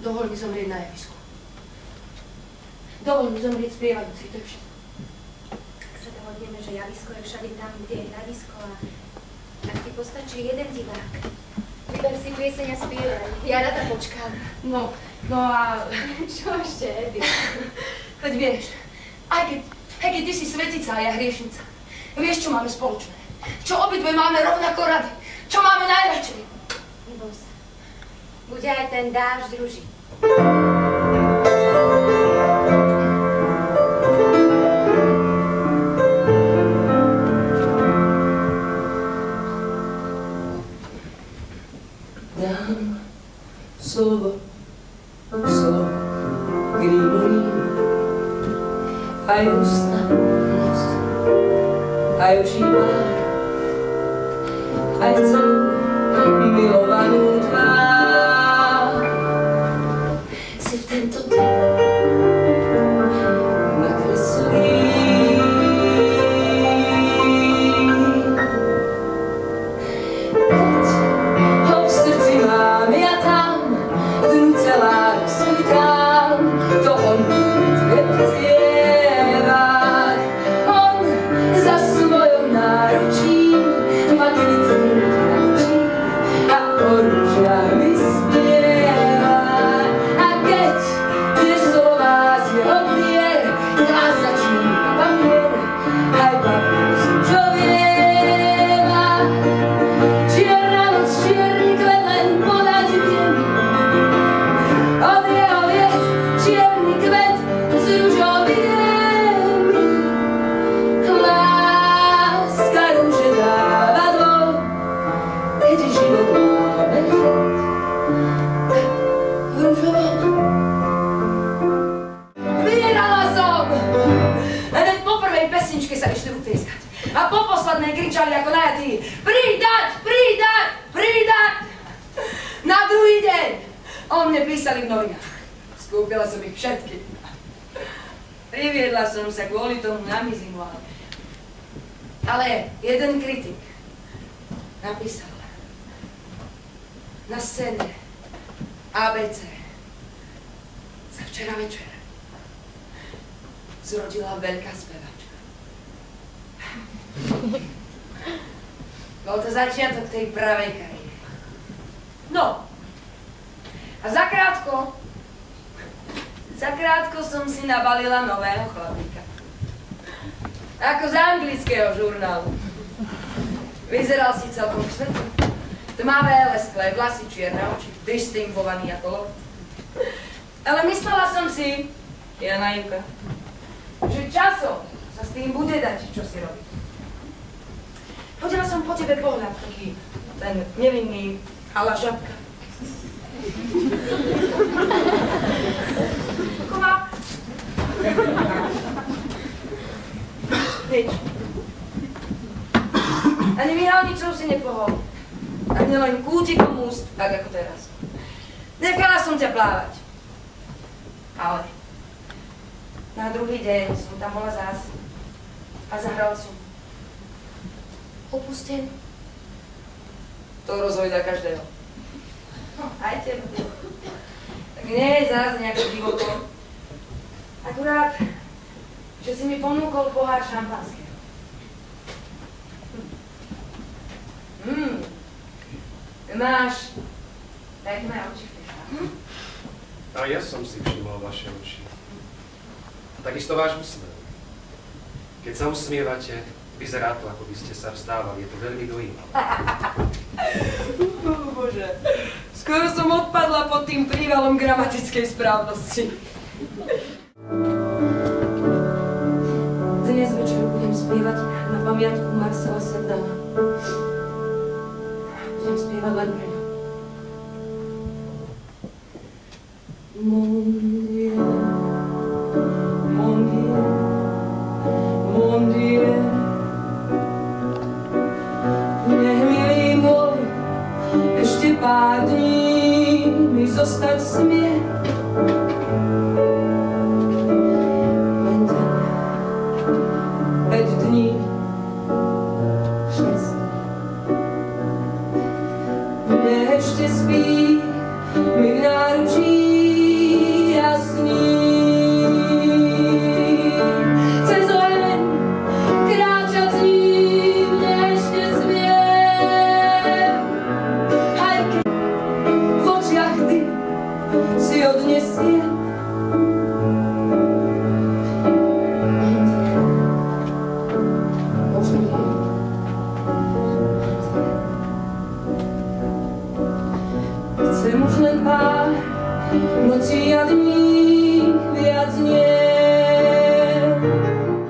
Dovol mi zomrieť na javisku. Dovol mi zomrieť spievajúci, to je všetko. Ak sa dohodneme, že javisko je všade tam, kde je hľadisko a tak ti postačí jeden divák. Vyber si pieseň a spievaj. Ja rada počkám. No a... Čo ešte, Edy? Veď vieš, aj keď ty si svetica a ja hriešnica, vieš, čo máme spoločné? Čo obidve máme rovnako rady? Čo máme najradšej? Neboj sa. Bude aj ten dážď ruží. Dám slovo, kdy mluvím, aj ústa, aj očí mám, aj celú milovanú tvár. Si v tento deň nakreslí. Keď ho v srdci mám ja tam, dnu celá rozsvítám, to on bude vcievať. On za svojom náručím ma kvitnúť naučí a o rúžach mi spieva. A keď tie slová z jeho pier nás začína papier, aj papier z rúžovieva. Čierna noc, čierny kvet len ponad deň, od jeho vied čierny kvet z rúžoviem. Láska rúže dáva dvom, keď život máme tak v rúžovom. Vybierala som! Hneď po prvej pesničke sa išli utieskať a po poslednej kričali ako najatí: Pridať! Pridať! Pridať! Na druhý deň o mne písali v novinách. Skúpila som ich všetky. Priviedla som sa kvôli tomu na mizinu, ale jeden kritik napísal: na scéne ABC sa včera večer zrodila veľká spevačka. Bol to začiatok tej pravej kariéry. No, a zakrátko som si nabalila nového chlapíka. Ako z anglického žurnálu. Vyzeral si celkom svetlo. Tmavé, lesklé vlasy, čierne oči, distingovaný ako lord. Ale myslela som si, ja naivka, že časom sa s tým bude dať, čo si robiť. Hodila som po tebe pohľad, taký ten nevinný hala žabka. Kova. Nič. Ani myhalničou si nepohol. Ani len kútikom úst, tak ako teraz. Nechala som ťa plávať. Ale na druhý deň som tam bola zás a zahral som. Opustený. To rozhojda každého. No, aj teba. Tak nie je zás nejaké divoto. Akurát, že si mi ponúkol pohár šampanského. Máš pekné oči, Fiša. A ja som si všimol vaše oči. A takisto váš úsmev. Keď sa usmievate, vyzerá to, ako by ste sa vzdávali. Je to veľmi dojímavé. Bože, skoro som odpadla pod tým prívalom gramatickej správnosti. Dnes večer budem spievať na pamiatku Marcela Serdana. Budem spievať len pre ňo. Mon Dieu, mon Dieu, mon Dieu. Nech, milý môj, ešte pár dní mi zostať smie. Len deň, 5 dní, 6. Nech ešte spí mi v náručí noci a dní viac nie.